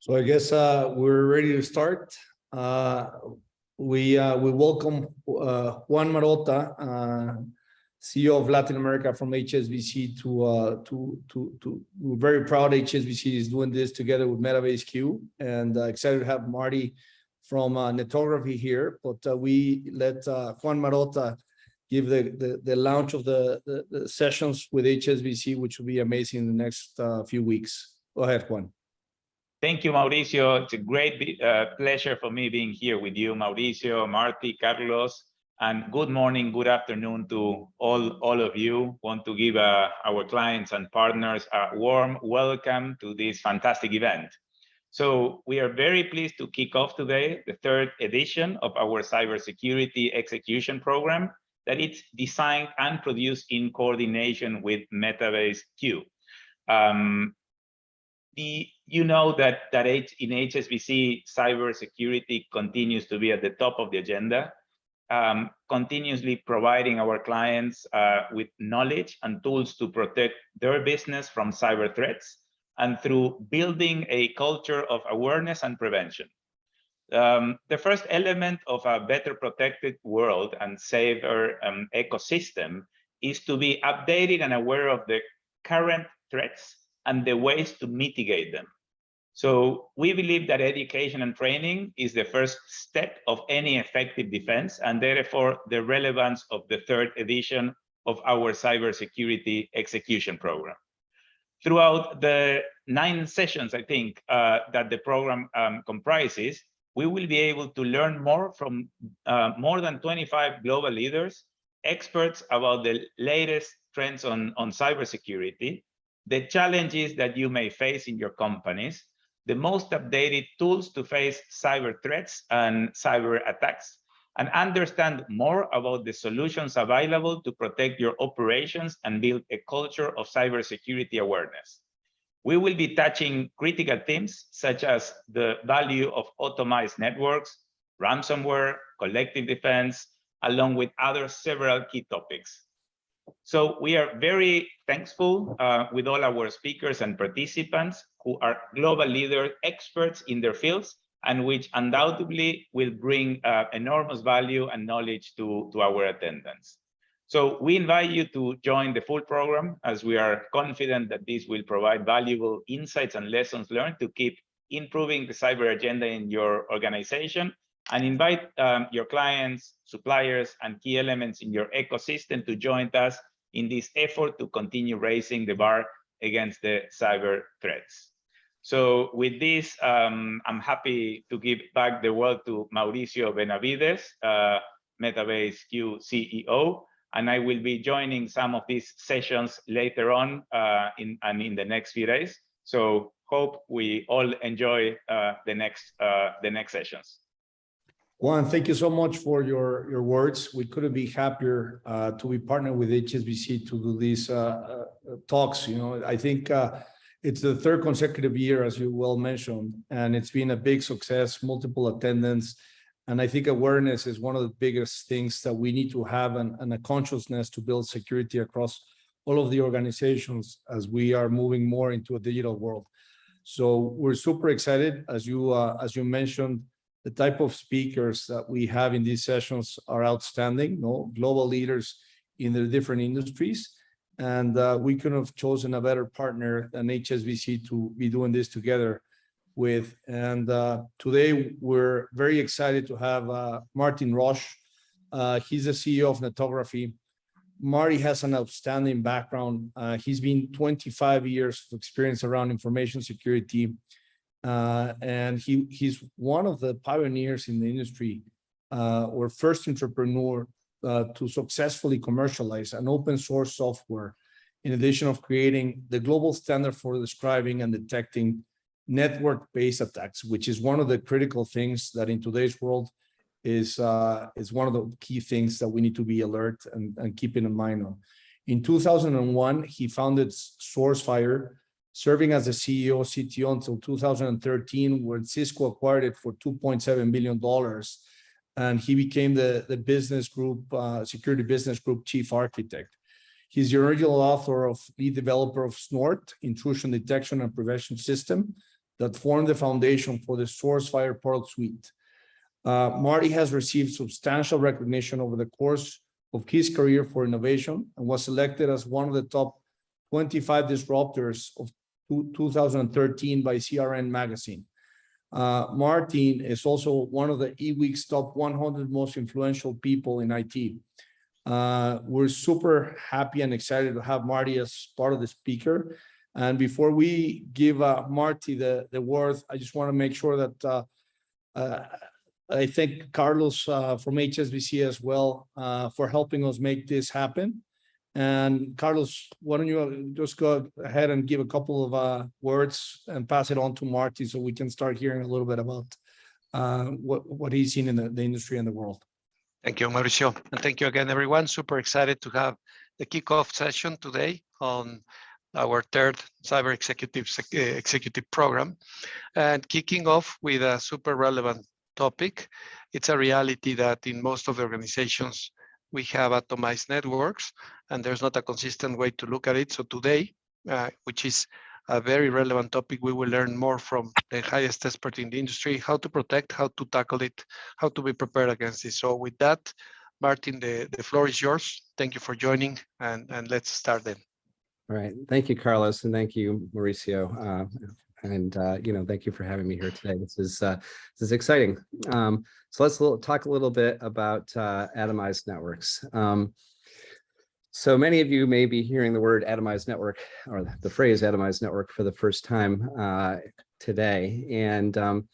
So I guess we're ready to start. We welcome Juan Marota, CEO of Latin America from HSBC. We're very proud HSBC is doing this together with Metabase Q, and excited to have Marty from Netography here. But we let Juan Marota give the launch of the sessions with HSBC, which will be amazing in the next few weeks. Go ahead, Juan. Thank you, Mauricio. It's a great pleasure for me being here with you, Mauricio, Marty, Carlos, and good morning, good afternoon to all of you. Want to give our clients and partners a warm welcome to this fantastic event. So we are very pleased to kick off today the third edition of our cybersecurity execution program that it's designed and produced in coordination with Metabase Q. You know that in HSBC, cybersecurity continues to be at the top of the agenda, continuously providing our clients with knowledge and tools to protect their business from cyber threats, and through building a culture of awareness and prevention. The first element of a better protected world and safer ecosystem is to be updated and aware of the current threats and the ways to mitigate them. So we believe that education and training is the first step of any effective defense, and therefore the relevance of the third edition of our cybersecurity execution program. Throughout the 9 sessions, I think, that the program comprises, we will be able to learn more from more than 25 global leaders, experts about the latest trends on cybersecurity, the challenges that you may face in your companies, the most updated tools to face cyber threats and cyber attacks, and understand more about the solutions available to protect your operations and build a culture of cybersecurity awareness. We will be touching critical themes such as the value of atomized networks, ransomware, collective defense, along with several key topics. So we are very thankful with all our speakers and participants who are global leaders, experts in their fields, and which undoubtedly will bring enormous value and knowledge to our attendance. So we invite you to join the full program, as we are confident that this will provide valuable insights and lessons learned to keep improving the cyber agenda in your organization, and invite your clients, suppliers, and key elements in your ecosystem to join us in this effort to continue raising the bar against the cyber threats. So with this, I'm happy to give back the word to Mauricio Benavides, Metabase Q CEO, and I will be joining some of these sessions later on in the next few days. So hope we all enjoy the next sessions. Juan, thank you so much for your words. We couldn't be happier to be partnered with HSBC to do these talks. You know, I think it's the third consecutive year, as you well mentioned, and it's been a big success, multiple attendance. And I think awareness is one of the biggest things that we need to have, and a consciousness to build security across all of the organizations as we are moving more into a digital world. So we're super excited, as you mentioned. The type of speakers that we have in these sessions are outstanding, global leaders in their different industries. And we couldn't have chosen a better partner than HSBC to be doing this together with. And today we're very excited to have Martin Roche. He's the CEO of Netography. Marty has an outstanding background. He's been 25 years of experience around information security. And he's one of the pioneers in the industry, or first entrepreneur to successfully commercialize an open source software, in addition of creating the global standard for describing and detecting network-based attacks, which is one of the critical things that in today's world is one of the key things that we need to be alert and keeping in mind on. In 2001, he founded SourceFire, serving as the CEO, CTO until 2013, when Cisco acquired it for $2.7 billion. And he became the business group, security business group chief architect. He's the original author of lead developer of Snort, intrusion detection and prevention system, that form the foundation for the SourceFire product suite. Marty has received substantial recognition over the course of his career for innovation and was selected as one of the top 25 disruptors of 2013 by CRN magazine. Martin is also one of the eWeek's top 100 most influential people in IT. We're super happy and excited to have Marty as part of the speaker. And before we give Marty the word, I just want to make sure that I thank Carlos from HSBC as well for helping us make this happen. And Carlos, why don't you just go ahead and give a couple of words and pass it on to Marty so we can start hearing a little bit about what he's seen in the industry and the world. Thank you, Mauricio. And thank you again, everyone. Super excited to have the kickoff session today on our third Cyber Executive Program. And kicking off with a super relevant topic. It's a reality that in most of the organizations, we have atomized networks, and there's not a consistent way to look at it. So today, which is a very relevant topic, we will learn more from the highest expert in the industry, how to protect, how to tackle it, how to be prepared against it. So with that, Martin, the floor is yours. Thank you for joining, and let's start then. All right. Thank you, Carlos, and thank you, Mauricio. Thank you for having me here today. This is exciting. So let's talk a little bit about atomized networks. So many of you may be hearing the word atomized network or the phrase atomized network for the first time today. And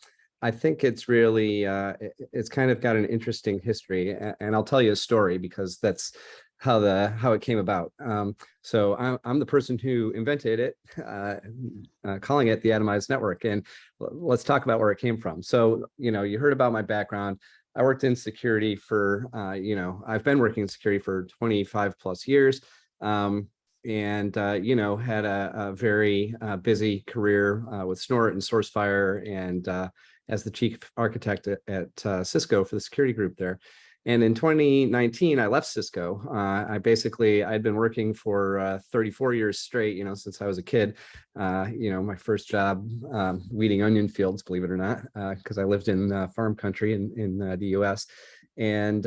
I think it's really, it's kind of got an interesting history. And I'll tell you a story because that's how it came about. So I'm the person who invented it, calling it the Atomized Network. And let's talk about where it came from. So, you heard about my background. I worked in security for, I've been working in security for 25 plus years. And had a very busy career with Snort and SourceFire and as the chief architect at Cisco for the security group there. And in 2019, I left Cisco. I'd been working for 34 years straight, since I was a kid. My first job weeding onion fields, believe it or not, because I lived in farm country in the US. And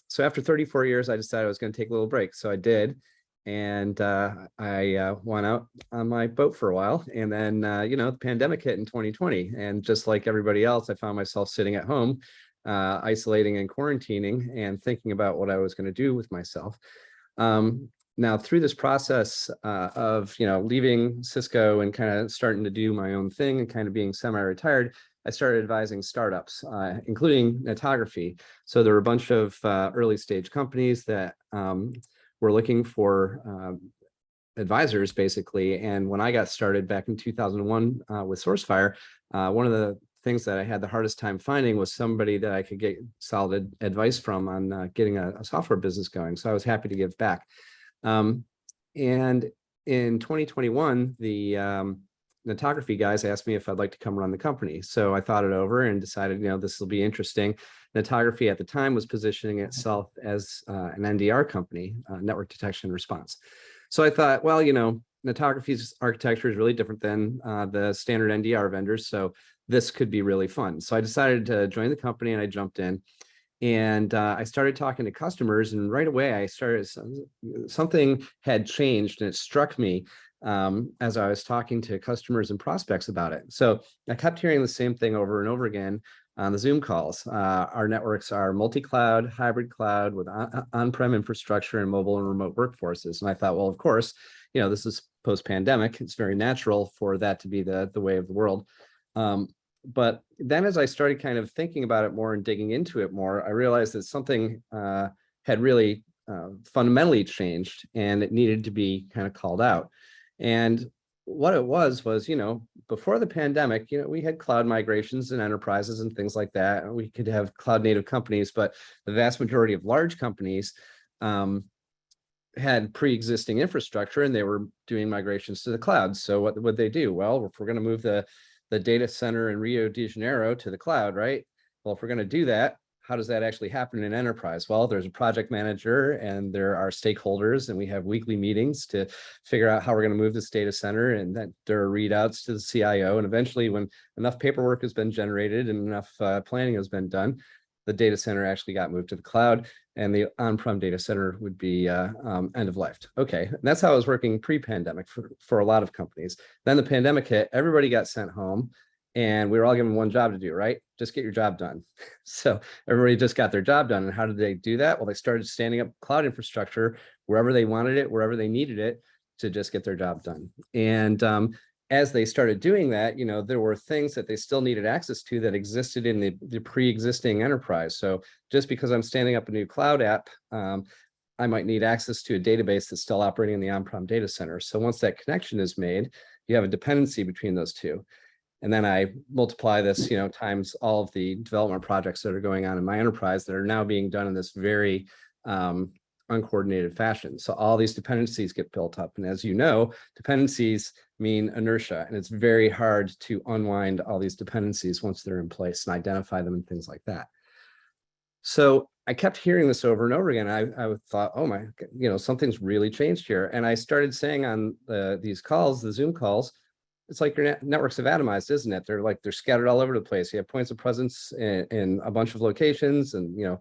so after 34 years, I decided I was going to take a little break. So I did. And I went out on my boat for a while. And then, the pandemic hit in 2020. And just like everybody else, I found myself sitting at home, isolating and quarantining and thinking about what I was going to do with myself. Now, through this process of, leaving Cisco and kind of starting to do my own thing and kind of being semi-retired, I started advising startups, including Netography. So there were a bunch of early stage companies that were looking for advisors, basically. And when I got started back in 2001 with SourceFire, one of the things that I had the hardest time finding was somebody that I could get solid advice from on getting a software business going. So I was happy to give back. And in 2021, the Netography guys asked me if I'd like to come run the company. So I thought it over and decided, this will be interesting. Netography at the time was positioning itself as an NDR company, network detection and response. So I thought, well, Netography's architecture is really different than the standard NDR vendors. So this could be really fun. So I decided to join the company and I jumped in and I started talking to customers, and right away I started, something had changed and it struck me as I was talking to customers and prospects about it. So I kept hearing the same thing over and over again on the Zoom calls. Our networks are multi-cloud, hybrid cloud with on-prem infrastructure and mobile and remote workforces. And I thought, well, of course, this is post-pandemic. It's very natural for that to be the way of the world. But then as I started kind of thinking about it more and digging into it more, I realized that something had really fundamentally changed and it needed to be kind of called out. And what it was, before the pandemic, we had cloud migrations and enterprises and things like that. We could have cloud native companies, but the vast majority of large companies had pre-existing infrastructure and they were doing migrations to the cloud. So what would they do? Well, if we're going to move the data center in Rio de Janeiro to the cloud, right? Well, if we're going to do that, how does that actually happen in an enterprise? Well, there's a project manager and there are stakeholders, and we have weekly meetings to figure out how we're going to move this data center, and that there are readouts to the CIO. And eventually, when enough paperwork has been generated and enough planning has been done, the data center actually got moved to the cloud, and the on-prem data center would be end of life. Okay, and that's how it was working pre-pandemic for a lot of companies. Then the pandemic hit, everybody got sent home, and we were all given one job to do, right? Just get your job done. So everybody just got their job done. And how did they do that? Well, they started standing up cloud infrastructure wherever they wanted it, wherever they needed it, to just get their job done. And as they started doing that, there were things that they still needed access to that existed in the pre-existing enterprise. So just because I'm standing up a new cloud app, I might need access to a database that's still operating in the on-prem data center. So once that connection is made, you have a dependency between those two. And then I multiply this, times all of the development projects that are going on in my enterprise that are now being done in this very uncoordinated fashion. So all these dependencies get built up. And as you know, dependencies mean inertia, and it's very hard to unwind all these dependencies once they're in place and identify them and things like that. So I kept hearing this over and over again. I thought, oh my, something's really changed here. And I started saying on these calls, the Zoom calls, it's like your networks have atomized, isn't it? They're scattered all over the place. You have points of presence in a bunch of locations, and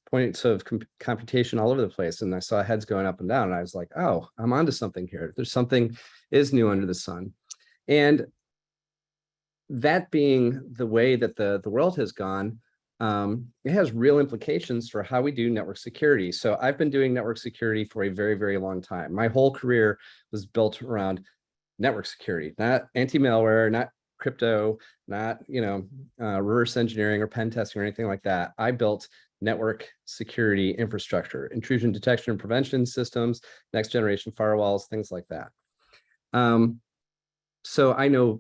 points of computation all over the place. And I saw heads going up and down, and I was like, oh, I'm onto something here. There's something is new under the sun. And that being the way that the world has gone, it has real implications for how we do network security. So I've been doing network security for a very, very long time. My whole career was built around network security, not anti-malware, not crypto, not reverse engineering or pen testing or anything like that. I built network security infrastructure, intrusion detection and prevention systems, next generation firewalls, things like that. So I know,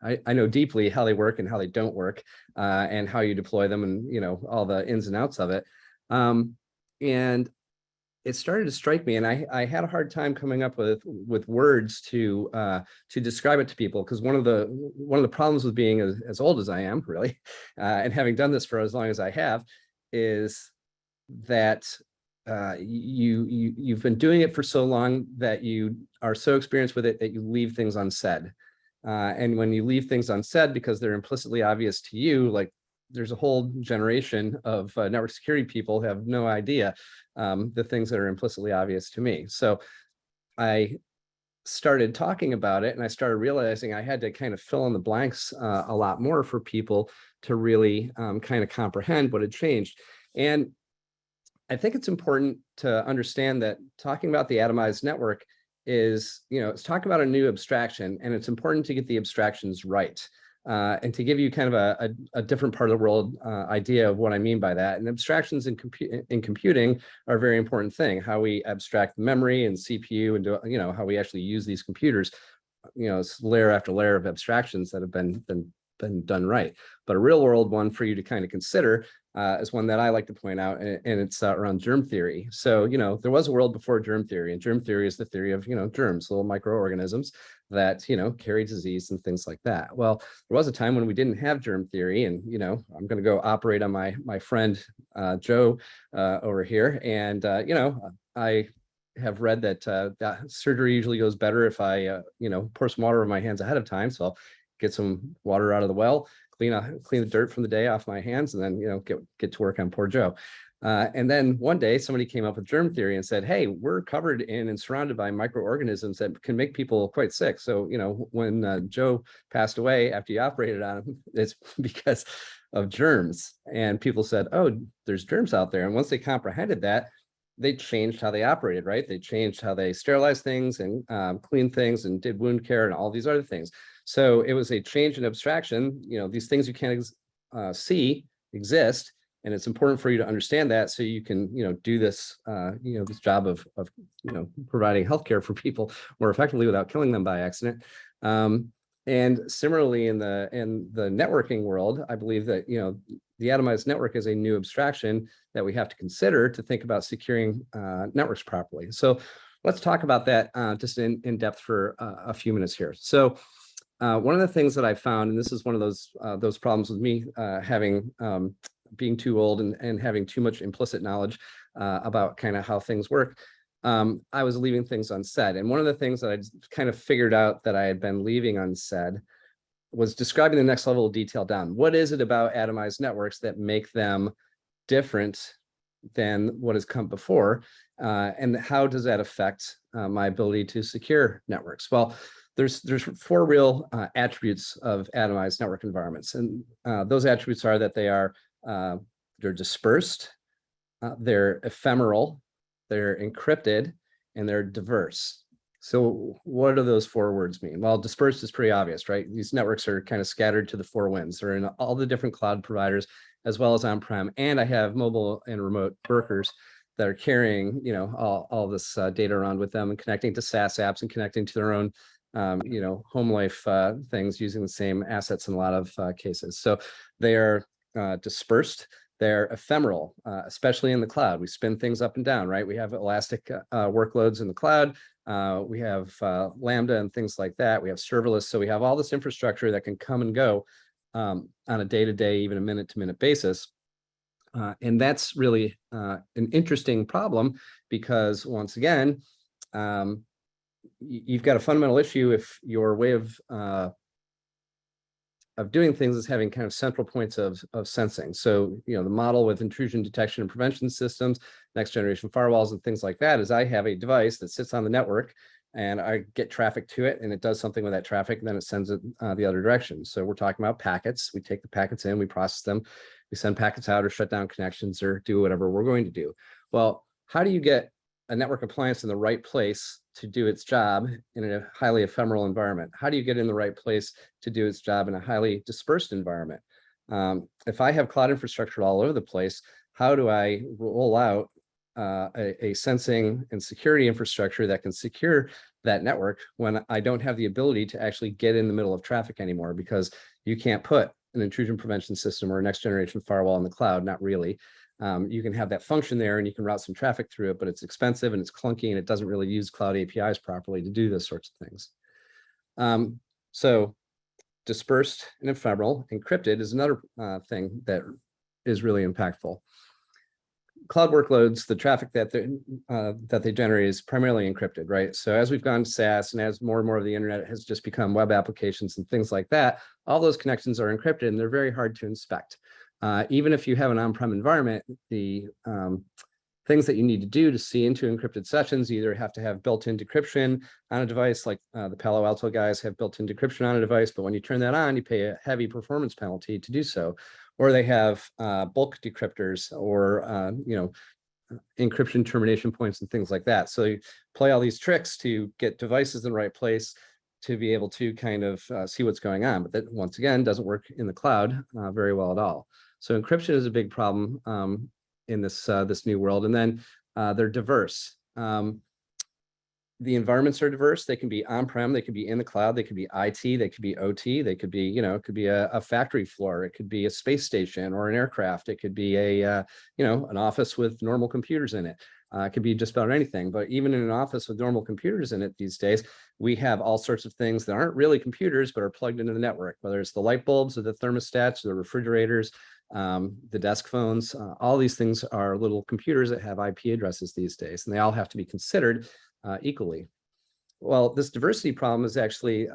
I know deeply how they work and how they don't work, and how you deploy them, and all the ins and outs of it. And it started to strike me, and I had a hard time coming up with words to describe it to people, because one of the problems with being as old as I am, really, and having done this for as long as I have, is that you've been doing it for so long that you are so experienced with it that you leave things unsaid. And when you leave things unsaid because they're implicitly obvious to you, like there's a whole generation of network security people who have no idea the things that are implicitly obvious to me. So I started talking about it, and I started realizing I had to kind of fill in the blanks a lot more for people to really kind of comprehend what had changed. And I think it's important to understand that talking about the atomized network is, it's talking about a new abstraction, and it's important to get the abstractions right. And to give you kind of a different part of the world idea of what I mean by that. And abstractions in computing are a very important thing. How we abstract memory and CPU, and how we actually use these computers. It's layer after layer of abstractions that have been done right. But a real world one for you to kind of consider is one that I like to point out, and it's around germ theory. So, there was a world before germ theory, and germ theory is the theory of, germs, little microorganisms that, carry disease and things like that. Well, there was a time when we didn't have germ theory, and, I'm going to go operate on my friend Joe over here. And, I have read that surgery usually goes better if I, pour some water on my hands ahead of time. So I'll get some water out of the well, clean the dirt from the day off my hands, and then get to work on poor Joe. And then one day somebody came up with germ theory and said, hey, we're covered in and surrounded by microorganisms that can make people quite sick. So when Joe passed away after you operated on him, it's because of germs. And people said, oh, there's germs out there. And once they comprehended that, they changed how they operated, right? They changed how they sterilized things and cleaned things and did wound care and all these other things. So it was a change in abstraction. These things you can't see exist, and it's important for you to understand that so you can, do this, this job of providing healthcare for people more effectively without killing them by accident. And similarly, in the networking world, I believe that the atomized network is a new abstraction that we have to consider to think about securing networks properly. So let's talk about that just in depth for a few minutes here. So one of the things that I found, and this is one of those problems with me having being too old and having too much implicit knowledge about kind of how things work, I was leaving things unsaid. And one of the things that I kind of figured out that I had been leaving unsaid was describing the next level of detail down. What is it about atomized networks that make them different than what has come before? And how does that affect my ability to secure networks? Well, there's 4 real attributes of atomized network environments. And those attributes are that they're dispersed, they're ephemeral, they're encrypted, and they're diverse. So what do those 4 words mean? Well, dispersed is pretty obvious, right? These networks are kind of scattered to the 4 winds. They're in all the different cloud providers, as well as on-prem. And I have mobile and remote workers that are carrying, all this data around with them and connecting to SaaS apps and connecting to their own, home life things using the same assets in a lot of cases. So they are dispersed. They're ephemeral, especially in the cloud. We spin things up and down, right? We have elastic workloads in the cloud. We have Lambda and things like that. We have serverless. So we have all this infrastructure that can come and go on a day-to-day, even a minute-to-minute basis. And that's really an interesting problem because, once again, you've got a fundamental issue if your way of doing things is having kind of central points of sensing. So, the model with intrusion detection and prevention systems, next generation firewalls and things like that is I have a device that sits on the network and I get traffic to it and it does something with that traffic and then it sends it the other direction. So we're talking about packets. We take the packets in, we process them, we send packets out or shut down connections or do whatever we're going to do. Well, how do you get a network appliance in the right place to do its job in a highly ephemeral environment? How do you get in the right place to do its job in a highly dispersed environment? If I have cloud infrastructure all over the place, how do I roll out a sensing and security infrastructure that can secure that network when I don't have the ability to actually get in the middle of traffic anymore? Because you can't put an intrusion prevention system or a next generation firewall in the cloud, not really. You can have that function there and you can route some traffic through it, but it's expensive and it's clunky and it doesn't really use cloud APIs properly to do those sorts of things. So dispersed and ephemeral, encrypted is another thing that is really impactful. Cloud workloads, the traffic that they generate is primarily encrypted, right? So as we've gone to SaaS and as more and more of the internet has just become web applications and things like that, all those connections are encrypted and they're very hard to inspect. Even if you have an on-prem environment, the things that you need to do to see into encrypted sessions, you either have to have built-in decryption on a device, like the Palo Alto guys have built-in decryption on a device, but when you turn that on, you pay a heavy performance penalty to do so. Or they have bulk decryptors or encryption termination points and things like that. So you play all these tricks to get devices in the right place to be able to kind of see what's going on. But that, once again, doesn't work in the cloud very well at all. So encryption is a big problem in this new world. And then they're diverse. The environments are diverse. They can be on-prem, they could be in the cloud, they could be IT, they could be OT, they could be, it could be a factory floor, it could be a space station or an aircraft, it could be an office with normal computers in it. It could be just about anything. But even in an office with normal computers in it these days, we have all sorts of things that aren't really computers, but are plugged into the network, whether it's the light bulbs or the thermostats or the refrigerators, the desk phones. All these things are little computers that have IP addresses these days, and they all have to be considered equally. Well, this diversity problem is actually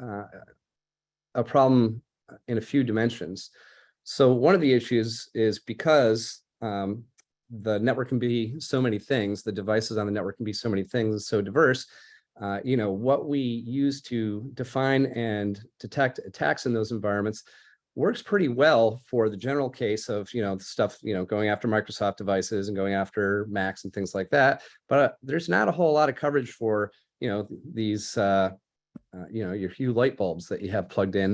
a problem in a few dimensions. So one of the issues is because the network can be so many things, the devices on the network can be so many things, so diverse, what we use to define and detect attacks in those environments works pretty well for the general case of, stuff, going after Microsoft devices and going after Macs and things like that. But there's not a whole lot of coverage for, these, your Hue light bulbs that you have plugged in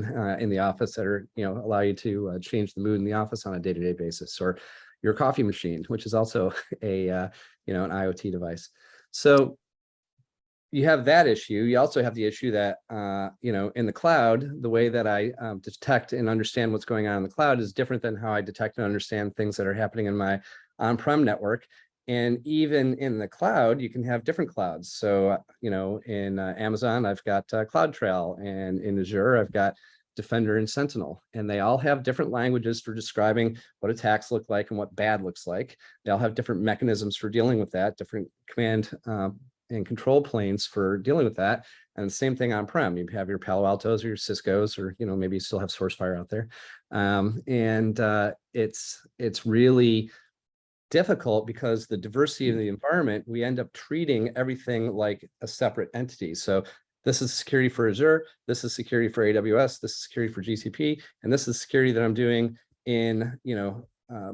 the office that are, allow you to change the mood in the office on a day-to-day basis, or your coffee machine, which is also an IoT device. So you have that issue. You also have the issue that, in the cloud, the way that I detect and understand what's going on in the cloud is different than how I detect and understand things that are happening in my on-prem network. And even in the cloud, you can have different clouds. So, in Amazon, I've got CloudTrail, and in Azure, I've got Defender, and Sentinel, and they all have different languages for describing what attacks look like and what bad looks like. They all have different mechanisms for dealing with that, different command and control planes for dealing with that. And the same thing on-prem. You have your Palo Altos or your Ciscos, or maybe you still have SourceFire out there. It's really difficult because the diversity of the environment, we end up treating everything like a separate entity. So this is security for Azure, this is security for AWS, this is security for GCP, and this is security that I'm doing in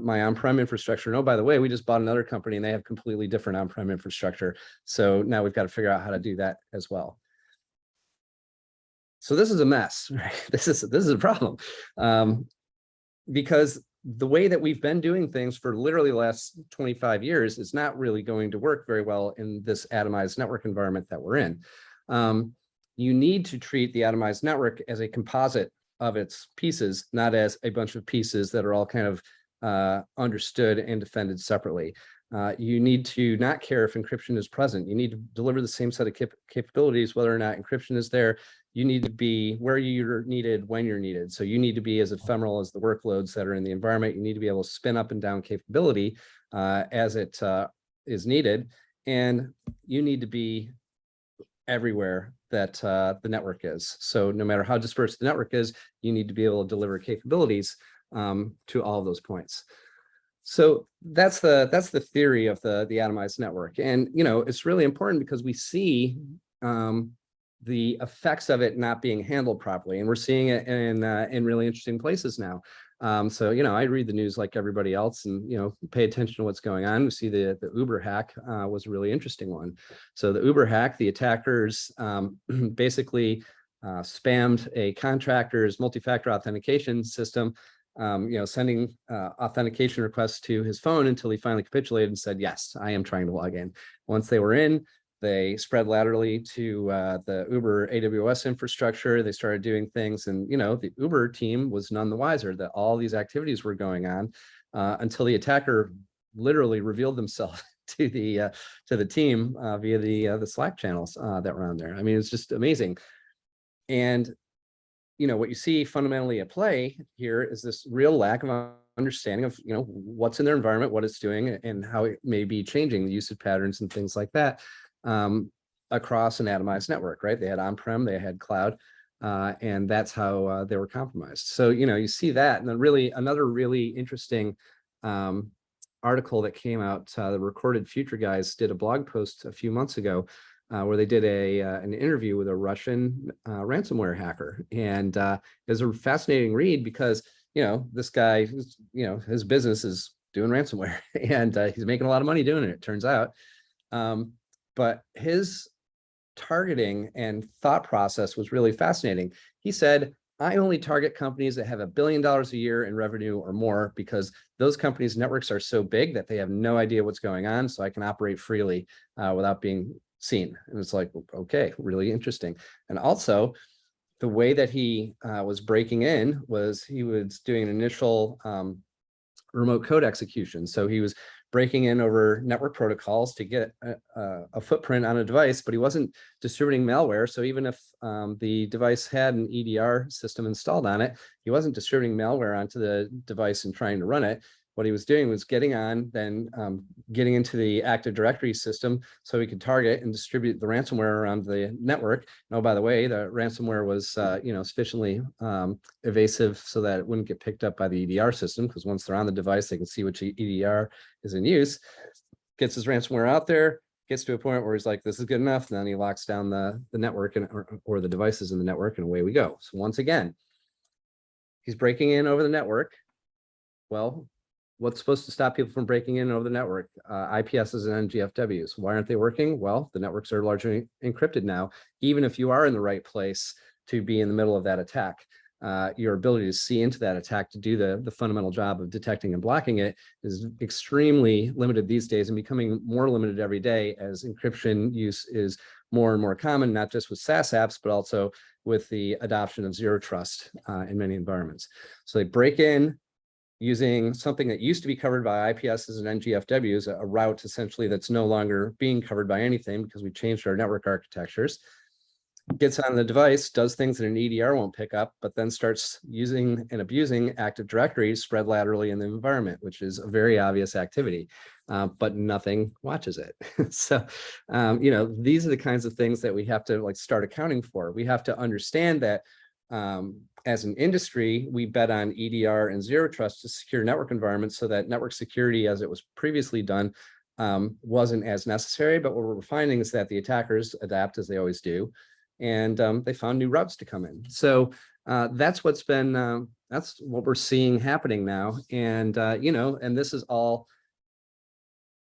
my on-prem infrastructure. And oh, by the way, we just bought another company and they have completely different on-prem infrastructure. So now we've got to figure out how to do that as well. So this is a mess, right? This is a problem, because the way that we've been doing things for literally the last 25 years is not really going to work very well in this atomized network environment that we're in. You need to treat the atomized network as a composite of its pieces, not as a bunch of pieces that are all kind of understood and defended separately. You need to not care if encryption is present. You need to deliver the same set of capabilities, whether or not encryption is there. You need to be where you're needed, when you're needed. So you need to be as ephemeral as the workloads that are in the environment. You need to be able to spin up and down capability as it is needed. And you need to be everywhere that the network is. So no matter how dispersed the network is, you need to be able to deliver capabilities to all of those points. So that's the theory of the atomized network. And it's really important because we see the effects of it not being handled properly, and we're seeing it in really interesting places now. So I read the news like everybody else, and pay attention to what's going on. We see the Uber hack was a really interesting one. So the Uber hack, the attackers basically spammed a contractor's multi-factor authentication system, sending authentication requests to his phone until he finally capitulated and said, yes, I am trying to log in. Once they were in, they spread laterally to the Uber AWS infrastructure. They started doing things, and the Uber team was none the wiser that all these activities were going on until the attacker literally revealed themselves to the team via the Slack channels that were on there. I mean, it's just amazing. And what you see fundamentally at play here is this real lack of understanding of what's in their environment, what it's doing, and how it may be changing the usage patterns and things like that. Across an atomized network, right? They had on-prem, they had cloud, and that's how they were compromised. So, you see that. And then another really interesting article that came out, the Recorded Future guys did a blog post a few months ago where they did an interview with a Russian ransomware hacker. And it was a fascinating read because, this guy, his business is doing ransomware and he's making a lot of money doing it, it turns out. But his targeting and thought process was really fascinating. He said, I only target companies that have $1 billion a year in revenue or more, because those companies' networks are so big that they have no idea what's going on. So I can operate freely without being seen. And it's like, okay, really interesting. And also the way that he was breaking in was he was doing an initial remote code execution. So he was breaking in over network protocols to get a footprint on a device, but he wasn't distributing malware. So even if the device had an EDR system installed on it, he wasn't distributing malware onto the device and trying to run it. What he was doing was getting on, then getting into the Active Directory system so he could target and distribute the ransomware around the network. And oh, by the way, the ransomware was sufficiently evasive so that it wouldn't get picked up by the EDR system, because once they're on the device, they can see which EDR is in use. Gets his ransomware out there, gets to a point where he's like, this is good enough. And then he locks down the network or the devices in the network, and away we go. So once again, he's breaking in over the network. Well, what's supposed to stop people from breaking in over the network? IPSs and NGFWs. Why aren't they working? Well, the networks are largely encrypted now. Even if you are in the right place to be in the middle of that attack, your ability to see into that attack to do the fundamental job of detecting and blocking it is extremely limited these days, and becoming more limited every day as encryption use is more and more common, not just with SaaS apps, but also with the adoption of zero trust in many environments. So they break in using something that used to be covered by IPSs and NGFWs, a route essentially that's no longer being covered by anything because we changed our network architectures. gets on the device, does things that an EDR won't pick up, but then starts using and abusing Active Directory spread laterally in the environment, which is a very obvious activity, but nothing watches it. So, these are the kinds of things that we have to start accounting for. We have to understand that as an industry, we bet on EDR and zero trust to secure network environments so that network security, as it was previously done, wasn't as necessary. But what we're finding is that the attackers adapt, as they always do, and they found new routes to come in. So that's what we're seeing happening now. And and this is all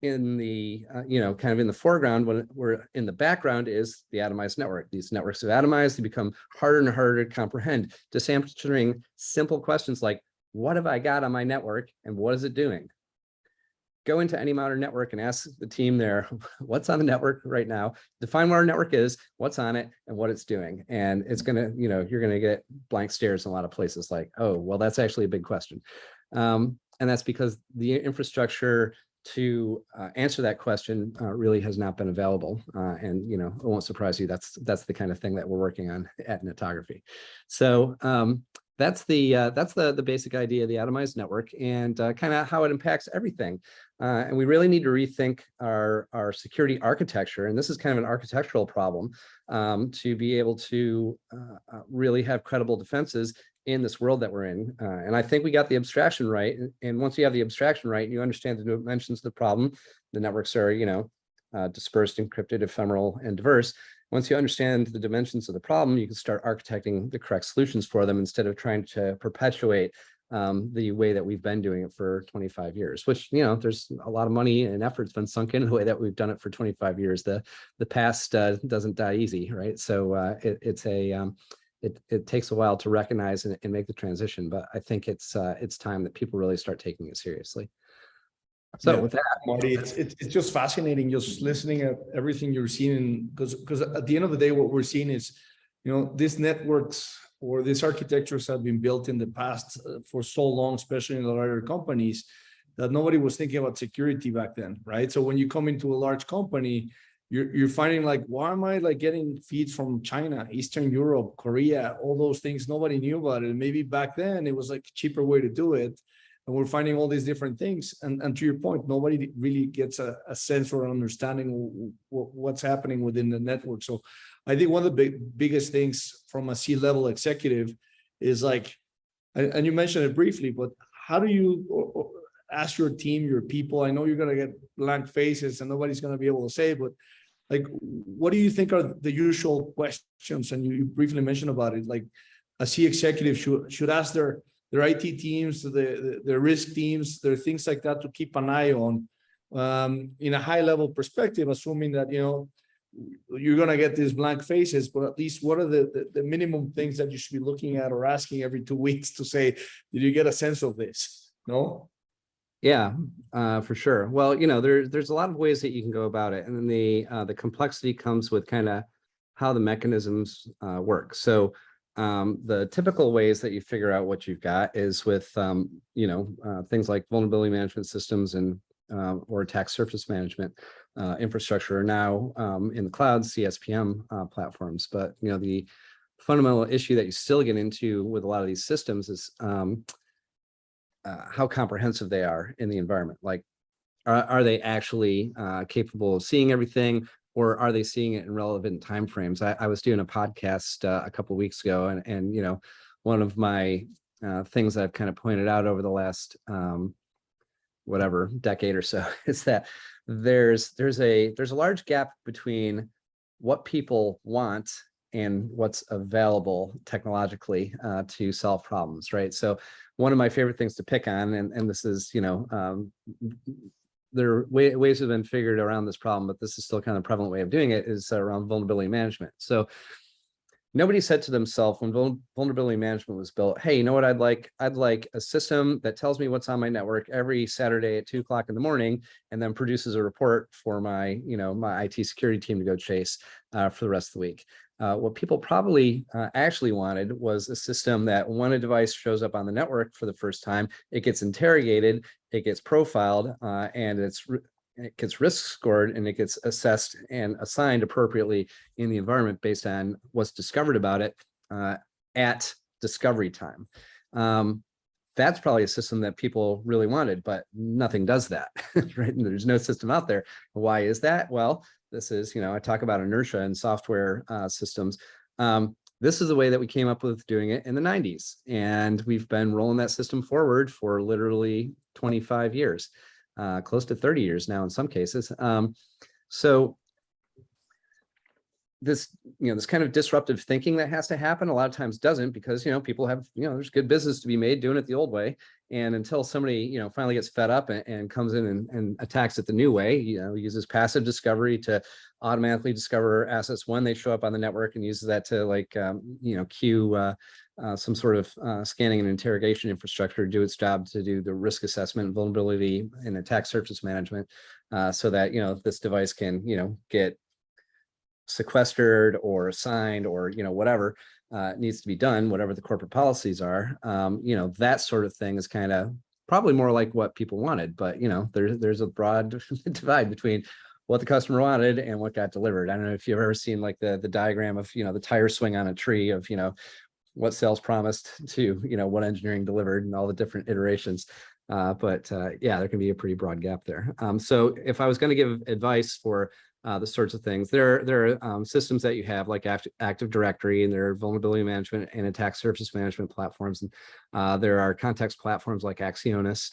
in the kind of in the foreground. When we're in the background is the atomized network. These networks have atomized, they become harder and harder to comprehend, just answering simple questions like, what have I got on my network and what is it doing? Go into any modern network and ask the team there, what's on the network right now, define what our network is, what's on it, and what it's doing. And it's gonna, you're gonna get blank stares in a lot of places like, oh, well, that's actually a big question. And that's because the infrastructure to answer that question really has not been available. And it won't surprise you, that's the kind of thing that we're working on at Netography. So that's the basic idea of the atomized network and kind of how it impacts everything. And we really need to rethink our security architecture. And this is kind of an architectural problem to be able to really have credible defenses in this world that we're in. And I think we got the abstraction right. And once you have the abstraction right, you understand the dimensions of the problem. The networks are, dispersed, encrypted, ephemeral, and diverse. Once you understand the dimensions of the problem, you can start architecting the correct solutions for them instead of trying to perpetuate the way that we've been doing it for 25 years, which, there's a lot of money and effort's been sunk into the way that we've done it for 25 years. The past doesn't die easy, right? So it takes a while to recognize and make the transition, but I think it's time that people really start taking it seriously. So with that, Marty, it's just fascinating just listening at everything you're seeing, because at the end of the day, what we're seeing is, these networks or these architectures have been built in the past for so long, especially in the larger companies, that nobody was thinking about security back then, right? So when you come into a large company, you're finding like, why am I getting feeds from China, Eastern Europe, Korea, all those things? Nobody knew about it. And maybe back then it was a cheaper way to do it. And we're finding all these different things. And to your point, nobody really gets a sense or understanding what's happening within the network. So I think one of the biggest things from a C-level executive is and you mentioned it briefly, but how do you ask your team, your people? I know you're going to get blank faces and nobody's going to be able to say, but what do you think are the usual questions? And you briefly mentioned about it, a C executive should ask their IT teams, their risk teams, their things like that to keep an eye on in a high level perspective, assuming that, you're going to get these blank faces, but at least what are the minimum things that you should be looking at or asking every 2 weeks to say, did you get a sense of this? No? Yeah, for sure. Well, there's a lot of ways that you can go about it. And then the complexity comes with kind of how the mechanisms work. So the typical ways that you figure out what you've got is with, things like vulnerability management systems and or attack surface management infrastructure are now in the cloud, CSPM platforms. But, the fundamental issue that you still get into with a lot of these systems is how comprehensive they are in the environment. Are they actually capable of seeing everything? Or are they seeing it in relevant timeframes? I was doing a podcast a couple of weeks ago, and one of my things that I've kind of pointed out over the last decade or so is that there's a large gap between what people want and what's available technologically to solve problems, right? So one of my favorite things to pick on, and this is there are ways have been figured around this problem, but this is still kind of a prevalent way of doing it, is around vulnerability management. So nobody said to themselves when vulnerability management was built, hey, you know what I'd like? I'd like a system that tells me what's on my network every Saturday at 2 o'clock in the morning, and then produces a report for my, my IT security team to go chase for the rest of the week. What people probably actually wanted was a system that when a device shows up on the network for the first time, it gets interrogated, it gets profiled, and it gets risk scored and it gets assessed and assigned appropriately in the environment based on what's discovered about it at discovery time. That's probably a system that people really wanted, but nothing does that, right? And there's no system out there. Why is that? Well, this is, I talk about inertia in software systems. This is the way that we came up with doing it in the 90s. And we've been rolling that system forward for literally 25 years, close to 30 years now in some cases. So this, this kind of disruptive thinking that has to happen a lot of times doesn't, because, people have, there's good business to be made doing it the old way. And until somebody, finally gets fed up and comes in and attacks it the new way, uses passive discovery to automatically discover assets when they show up on the network, and uses that to queue some sort of scanning and interrogation infrastructure to do its job, to do the risk assessment, vulnerability and attack surface management, so that, this device can, get sequestered or assigned or whatever needs to be done, whatever the corporate policies are. That sort of thing is kind of probably more like what people wanted, but there's a broad divide between what the customer wanted and what got delivered. I don't know if you've ever seen like the diagram of the tire swing on a tree of what sales promised to what engineering delivered and all the different iterations. But yeah, there can be a pretty broad gap there. So if I was going to give advice for the sorts of things, there are systems that you have like Active Directory, and there are vulnerability management and attack surface management platforms. And there are context platforms like Axionis.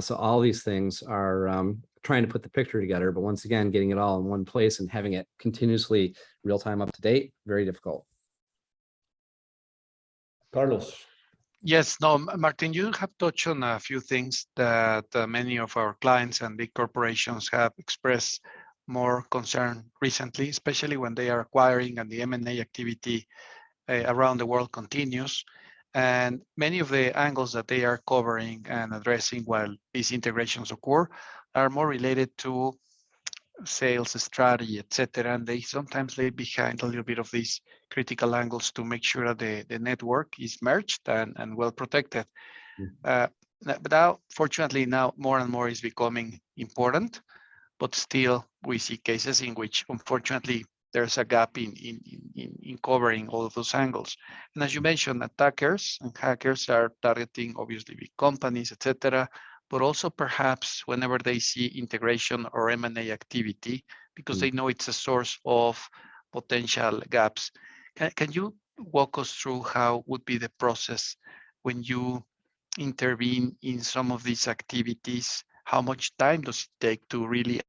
So all these things are trying to put the picture together, but once again, getting it all in one place and having it continuously real-time up to date, very difficult. Carlos. Yes, no, Martin, you have touched on a few things that many of our clients and big corporations have expressed more concern recently, especially when they are acquiring and the M&A activity around the world continues. And many of the angles that they are covering and addressing while these integrations occur are more related to sales strategy, etc. And they sometimes leave behind a little bit of these critical angles to make sure that the network is merged and well protected. But now, fortunately, now more and more is becoming important, but still we see cases in which, unfortunately, there's a gap in covering all of those angles. And as you mentioned, attackers and hackers are targeting obviously big companies, etc., but also perhaps whenever they see integration or M&A activity, because they know it's a source of potential gaps. Can you walk us through how would be the process when you intervene in some of these activities? How much time does it take to really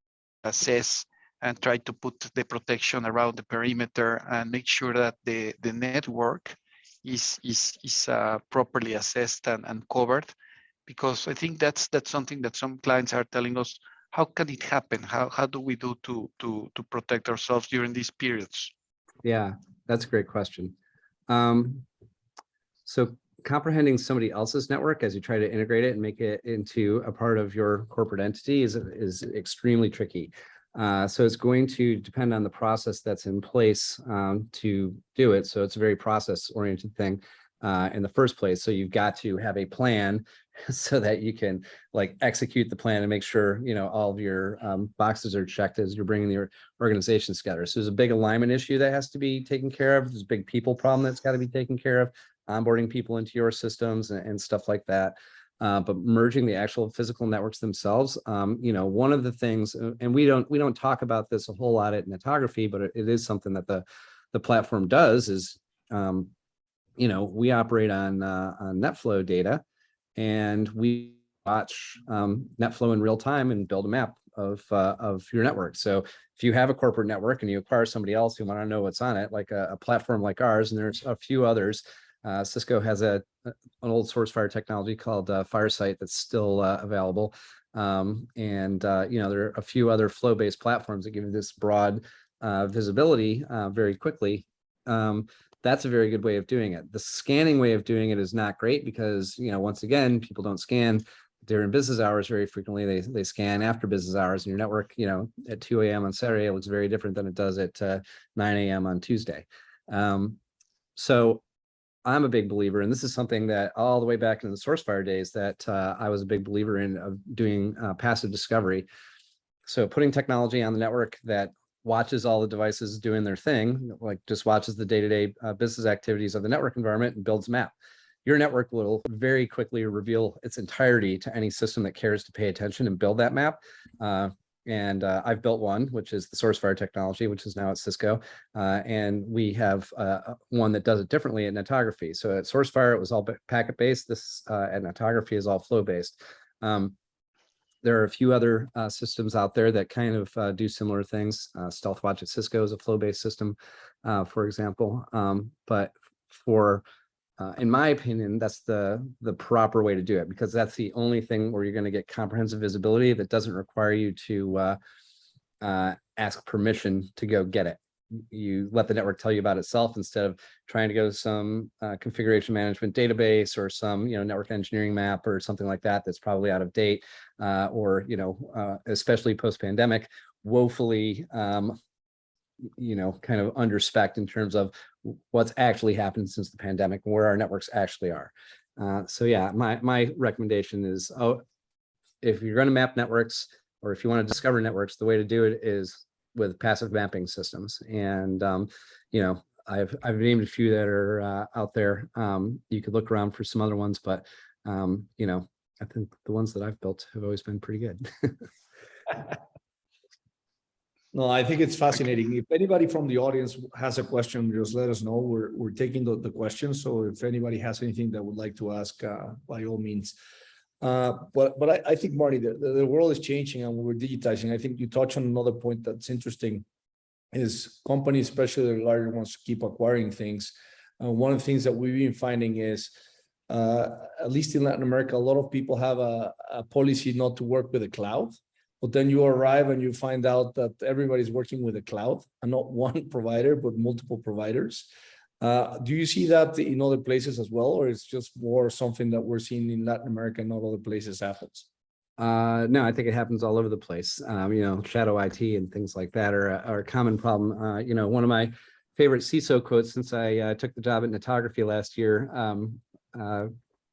assess and try to put the protection around the perimeter and make sure that the network is properly assessed and covered? Because I think that's something that some clients are telling us, how can it happen? How do we do to protect ourselves during these periods? Yeah, that's a great question. So comprehending somebody else's network as you try to integrate it and make it into a part of your corporate entity is extremely tricky. So it's going to depend on the process that's in place to do it. So it's a very process-oriented thing in the first place. So you've got to have a plan so that you can like execute the plan and make sure all of your boxes are checked as you're bringing your organizations together. So there's a big alignment issue that has to be taken care of. There's a big people problem that's got to be taken care of, onboarding people into your systems and stuff like that. But merging the actual physical networks themselves, one of the things, and we don't talk about this a whole lot at Netography, but it is something that the platform does is, we operate on NetFlow data, and we watch NetFlow in real time and build a map of your network. So if you have a corporate network and you acquire somebody else who want to know what's on it, like a platform like ours, and there's a few others. Cisco has an old source fire technology called Firesight that's still available. There are a few other flow-based platforms that give you this broad visibility very quickly. That's a very good way of doing it. The scanning way of doing it is not great because, once again, people don't scan during business hours very frequently. They scan after business hours, and your network, at 2 a.m. on Saturday looks very different than it does at 9 a.m. on Tuesday. So I'm a big believer, and this is something that all the way back in the SourceFire days that I was a big believer in, of doing passive discovery. So putting technology on the network that watches all the devices doing their thing, like just watches the day-to-day business activities of the network environment and builds a map. Your network will very quickly reveal its entirety to any system that cares to pay attention and build that map. I've built one, which is the SourceFire technology, which is now at Cisco. And we have one that does it differently at Netography. So at SourceFire, it was all packet-based. This at Netography is all flow-based. There are a few other systems out there that kind of do similar things. StealthWatch at Cisco is a flow-based system, for example. But for in my opinion, that's the proper way to do it, because that's the only thing where you're going to get comprehensive visibility that doesn't require you to ask permission to go get it. You let the network tell you about itself instead of trying to go to some configuration management database or some network engineering map or something like that that's probably out of date, or especially post-pandemic, woefully kind of under-spec'd in terms of what's actually happened since the pandemic and where our networks actually are. So yeah, my recommendation is, if you're going to map networks, or if you want to discover networks, the way to do it is with passive mapping systems. And I've named a few that are out there. You could look around for some other ones, but I think the ones that I've built have always been pretty good. No, I think it's fascinating. If anybody from the audience has a question, just let us know. We're taking the questions. So if anybody has anything that would like to ask, by all means. But I think, Marty, the world is changing and we're digitizing. I think you touched on another point that's interesting, is companies, especially the larger ones, keep acquiring things. One of the things that we've been finding is, at least in Latin America, a lot of people have a policy not to work with the cloud. But then you arrive and you find out that everybody's working with the cloud, and not one provider, but multiple providers. Do you see that in other places as well, or it's just more something that we're seeing in Latin America and not other places happens? No, I think it happens all over the place. Shadow IT and things like that are a common problem. One of my favorite CISO quotes since I took the job at Netography last year